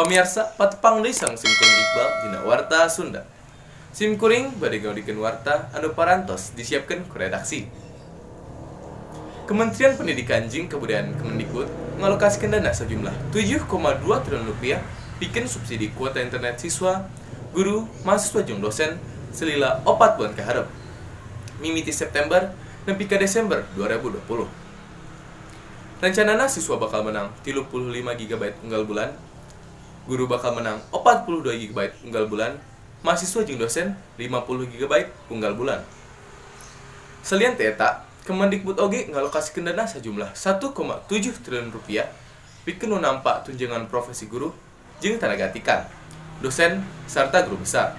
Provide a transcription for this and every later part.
Pamirsa, patepang deui sang simkuring Iqbal dina warta Sunda. Simkuring bade gaudikeun warta anu parantos disiapkeun ku redaksi. Kementerian Pendidikan jeung Kebudayaan Kemendikbud ngalokasikeun dana sejumlah 7,2 triliun rupiah pikeun subsidi kuota internet siswa, guru, mahasiswa jeung dosen selila 4 bulan kaharep. Mimiti September nepi ka Desember 2020. Rencanana siswa bakal menang 35 GB unggal bulan, guru bakal menang 42 GB unggal bulan, mahasiswa jeung dosen 50 GB unggal bulan. Salian teh eta, Kemendikbud oge ngalokasikeun dana sajumlah 1,7 triliun rupiah pikeun nu nampa tunjangan profesi guru jeung tenaga tikan, dosen sarta guru besar.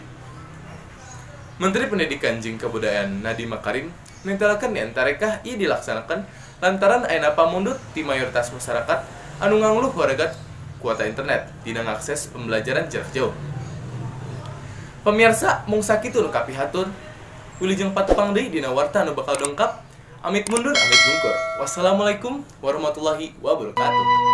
Menteri Pendidikan jeung Kebudayaan Nadiem Makarim nentelakeun di antarekah ieu dilaksanakan lantaran ayeuna pamundut ti mayoritas masyarakat anu ngangluh waragat kuota internet dina ngakses pembelajaran jarak jauh. Pemirsa, mung sakitu nu kapihatur. Wilujeng patepang deui dina warta anu bakal dongkap. Amit mundur, amit bungkur. Wassalamualaikum warahmatullahi wabarakatuh.